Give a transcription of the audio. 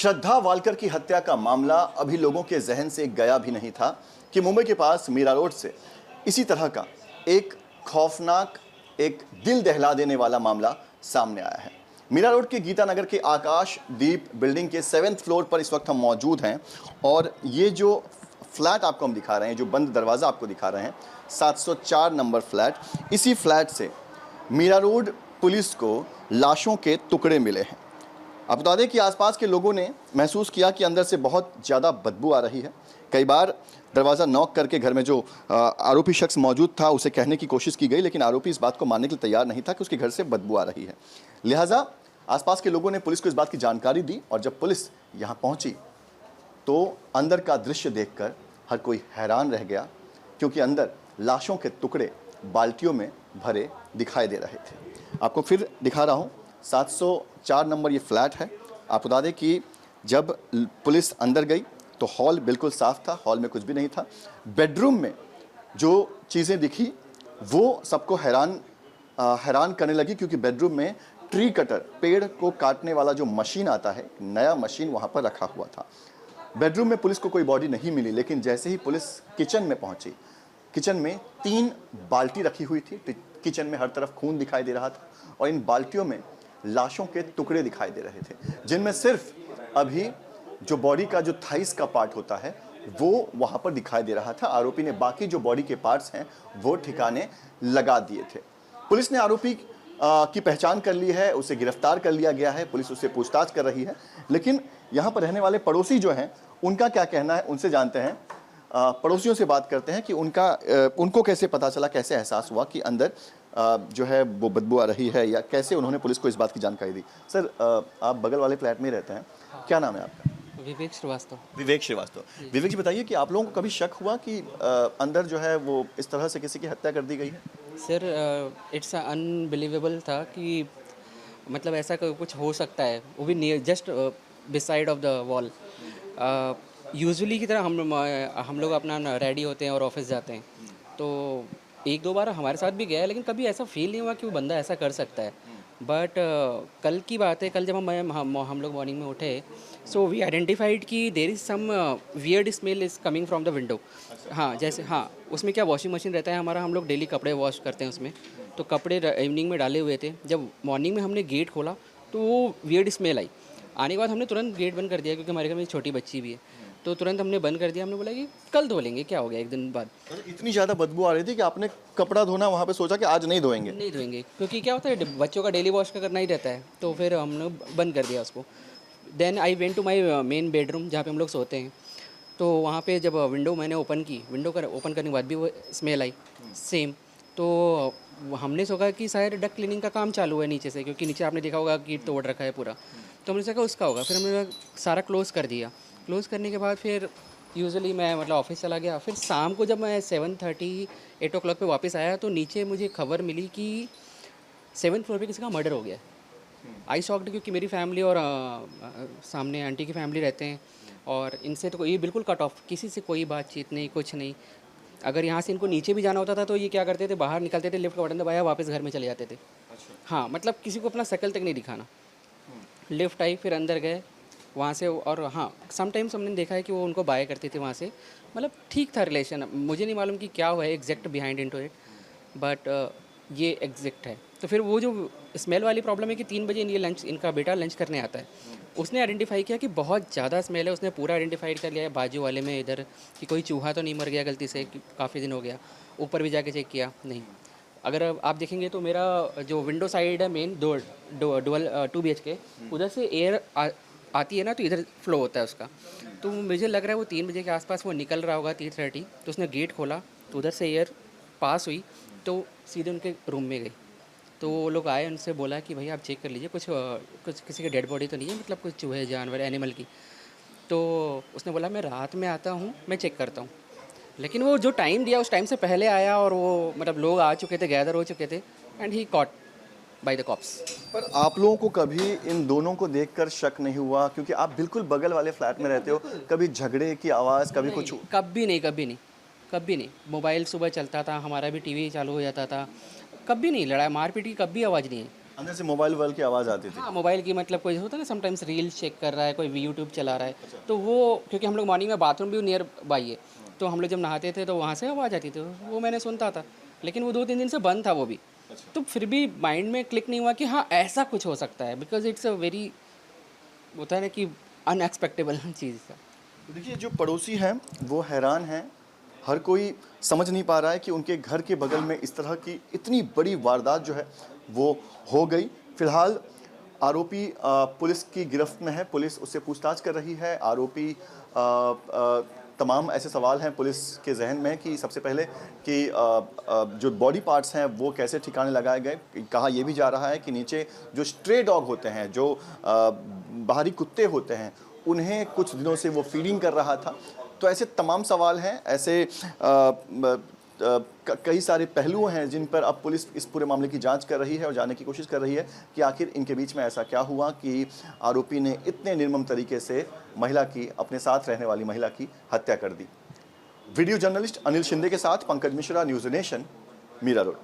श्रद्धा Walker की हत्या का मामला अभी लोगों के जहन से गया भी नहीं था कि मुंबई के पास मीरा रोड से इसी तरह का एक खौफनाक, एक दिल दहला देने वाला मामला सामने आया है। मीरा रोड के गीता नगर के आकाशदीप बिल्डिंग के 7th फ्लोर पर इस वक्त हम मौजूद हैं और ये जो फ्लैट आपको हम दिखा रहे हैं, जो बंद दरवाज़ा आपको दिखा रहे हैं, 704 नंबर फ्लैट, इसी फ्लैट से मीरा रोड पुलिस को लाशों के टुकड़े मिले हैं। आप बता दें कि आसपास के लोगों ने महसूस किया कि अंदर से बहुत ज़्यादा बदबू आ रही है। कई बार दरवाज़ा नॉक करके घर में जो आरोपी शख्स मौजूद था उसे कहने की कोशिश की गई, लेकिन आरोपी इस बात को मानने के लिए तैयार नहीं था कि उसके घर से बदबू आ रही है। लिहाजा आसपास के लोगों ने पुलिस को इस बात की जानकारी दी और जब पुलिस यहाँ पहुँची तो अंदर का दृश्य देखकर हर कोई हैरान रह गया, क्योंकि अंदर लाशों के टुकड़े बाल्टियों में भरे दिखाई दे रहे थे। आपको फिर दिखा रहा हूँ, 704 नंबर ये फ्लैट है। आप बता दें कि जब पुलिस अंदर गई तो हॉल बिल्कुल साफ था, हॉल में कुछ भी नहीं था। बेडरूम में जो चीज़ें दिखी वो सबको हैरान करने लगी, क्योंकि बेडरूम में ट्री कटर, पेड़ को काटने वाला जो मशीन आता है, नया मशीन वहाँ पर रखा हुआ था। बेडरूम में पुलिस को कोई बॉडी नहीं मिली, लेकिन जैसे ही पुलिस किचन में पहुंची, किचन में 3 बाल्टी रखी हुई थी। किचन में हर तरफ खून दिखाई दे रहा था और इन बाल्टियों में लाशों के टुकड़े दिखाई दे रहे थे, जिनमें सिर्फ अभी जो बॉडी का जो थाइस का पार्ट होता है वो वहाँ पर दिखाई दे रहा था। आरोपी ने बाकी जो बॉडी के पार्ट्स हैं वो ठिकाने लगा दिए थे। पुलिस ने आरोपी की पहचान कर ली है, उसे गिरफ्तार कर लिया गया है, पुलिस उससे पूछताछ कर रही है। लेकिन यहाँ पर रहने वाले पड़ोसी जो हैं उनका क्या कहना है, उनसे जानते हैं। पड़ोसियों से बात करते हैं कि उनको कैसे पता चला, कैसे एहसास हुआ कि अंदर जो है वो बदबू आ रही है, या कैसे उन्होंने पुलिस को इस बात की जानकारी दी। सर, आप बगल वाले फ्लैट में रहते हैं, क्या नाम है आपका? विवेक श्रीवास्तव। विवेक श्रीवास्तव। विवेक जी, बताइए कि आप लोगों को कभी शक हुआ कि अंदर जो है वो इस तरह से किसी की हत्या कर दी गई है? सर, इट्स अनबिलीवेबल था कि मतलब ऐसा कुछ हो सकता है, वो भी near just beside of the wall. Usually की तरह हम लोग अपना रेडी होते हैं और ऑफिस जाते हैं, तो 1-2 बार हमारे साथ भी गया है, लेकिन कभी ऐसा फील नहीं हुआ कि वो बंदा ऐसा कर सकता है। बट कल की बात है, कल जब हम लोग मॉर्निंग में उठे, सो वी आइडेंटिफाइड कि there is some weird smell is coming from the window. हाँ, जैसे हाँ, उसमें क्या वॉशिंग मशीन रहता है हमारा, हम लोग डेली कपड़े वॉश करते हैं उसमें, तो कपड़े इवनिंग में डाले हुए थे। जब मॉर्निंग में हमने गेट खोला तो वो वियर्ड स्मेल आई। आने के बाद हमने तुरंत गेट बंद कर दिया, क्योंकि हमारे घर में छोटी बच्ची भी है, तो तुरंत हमने बंद कर दिया। हमने बोला कि कल धो लेंगे, क्या हो गया, 1 दिन बाद। इतनी ज़्यादा बदबू आ रही थी कि आपने कपड़ा धोना वहाँ पे सोचा कि आज नहीं धोएंगे? नहीं धोएंगे, क्योंकि क्या होता है, बच्चों का डेली वॉश का करना ही रहता है, तो फिर हमने बंद कर दिया उसको। Then I went to my main bedroom, जहाँ पे हम लोग सोते हैं। तो वहाँ पे जब विंडो मैंने ओपन की, ओपन करने के बाद भी वो स्मेल आई सेम। तो हमने सोचा कि शायद डक क्लीनिंग का काम चालू है नीचे से, क्योंकि नीचे आपने देखा होगा कि तोड़ रखा है पूरा, तो हमने सोचा उसका होगा। फिर हमने सारा क्लोज़ कर दिया। क्लोज़ करने के बाद फिर यूजुअली मैं मतलब ऑफिस चला गया। फिर शाम को जब मैं 7:30 8 o'clock पे वापस आया, तो नीचे मुझे खबर मिली कि 7th फ्लोर पे किसी का मर्डर हो गया। आई शॉक्ड, क्योंकि मेरी फैमिली और सामने आंटी की फैमिली रहते हैं, और इनसे तो ये बिल्कुल कट ऑफ, किसी से कोई बातचीत नहीं, कुछ नहीं। अगर यहाँ से इनको नीचे भी जाना होता था तो ये क्या करते थे, बाहर निकलते थे, लिफ्ट का बटन दबाया, वापस घर में चले जाते थे। हाँ, मतलब किसी को अपना शक्ल तक नहीं दिखाना। लिफ्ट आई, फिर अंदर गए वहाँ से, और हाँ, समटाइम्स हमने देखा है कि वो उनको बाय करते थे वहाँ से, मतलब ठीक था रिलेशन। मुझे नहीं मालूम कि क्या हुआ है exact behind into it, but ये एग्जैक्ट है। तो फिर वो जो स्मेल वाली प्रॉब्लम है कि 3 बजे इनका बेटा लंच करने आता है, उसने आइडेंटिफाई किया कि बहुत ज़्यादा स्मेल है। उसने पूरा आइडेंटिफाइड कर लिया है बाजू वाले में इधर कि कोई चूहा तो नहीं मर गया गलती से, कि काफ़ी दिन हो गया। ऊपर भी जाके चेक किया, नहीं। अगर आप देखेंगे तो मेरा जो विंडो साइड है मेन, डुअल 2 BHK, उधर से एयर आती है ना, तो इधर फ्लो होता है उसका। तो मुझे लग रहा है वो 3 बजे के आसपास वो निकल रहा होगा, 3:30। तो उसने गेट खोला तो उधर से एयर पास हुई, तो सीधे उनके रूम में गई। तो वो लोग आए, उनसे बोला कि भैया आप चेक कर लीजिए, कुछ किसी की डेड बॉडी तो नहीं है, मतलब कुछ चूहे जानवर एनिमल की। तो उसने बोला मैं रात में आता हूँ, मैं चेक करता हूँ। लेकिन वो जो टाइम दिया उस टाइम से पहले आया, और वो मतलब लोग आ चुके थे, गैदर हो चुके थे, and he caught by the cops. पर आप लोगों को कभी इन दोनों को देखकर शक नहीं हुआ, क्योंकि आप बिल्कुल बगल वाले फ्लैट में रहते हो? कभी झगड़े की आवाज़, कभी कुछ? कभी नहीं। मोबाइल सुबह चलता था, हमारा भी टीवी चालू हो जाता था, कभी नहीं लड़ाई मारपीट की कभी आवाज़ नहीं है। अंदर से मोबाइल वोबाइल की आवाज़ आती थी। हाँ, मोबाइल की मतलब कोई होता है ना समटाइम्स रील्स चेक कर रहा है, कोई यूट्यूब चला रहा है, तो वो क्योंकि हम लोग मॉर्निंग में बाथरूम भी नियर बाई है, तो हम लोग जब नहाते थे तो वहाँ से आवाज़ आती थी, वो मैंने सुनता था। लेकिन वो 2-3 दिन से बंद था वो भी। तो फिर भी माइंड में क्लिक नहीं हुआ कि हाँ, ऐसा कुछ हो सकता है, बिकॉज़ इट्स अ वेरी होता है ना कि अनएक्सपेक्टेबल चीज़ है। तो देखिए जो पड़ोसी हैं वो हैरान हैं। हर कोई समझ नहीं पा रहा है कि उनके घर के बगल में इस तरह की इतनी बड़ी वारदात जो है वो हो गई। फिलहाल आरोपी पुलिस की गिरफ्त में है, पुलिस उससे पूछताछ कर रही है। आरोपी तमाम ऐसे सवाल हैं पुलिस के जहन में कि सबसे पहले कि जो बॉडी पार्ट्स हैं वो कैसे ठिकाने लगाए गए। कहा यह भी जा रहा है कि नीचे जो स्ट्रे डॉग होते हैं, जो बाहरी कुत्ते होते हैं, उन्हें कुछ दिनों से वो फीडिंग कर रहा था। तो ऐसे तमाम सवाल हैं, ऐसे कई सारे पहलू हैं जिन पर अब पुलिस इस पूरे मामले की जांच कर रही है और जानने की कोशिश कर रही है कि आखिर इनके बीच में ऐसा क्या हुआ कि आरोपी ने इतने निर्मम तरीके से महिला की, अपने साथ रहने वाली महिला की हत्या कर दी। वीडियो जर्नलिस्ट अनिल शिंदे के साथ Pankaj Mishra, News Nation, Mira road.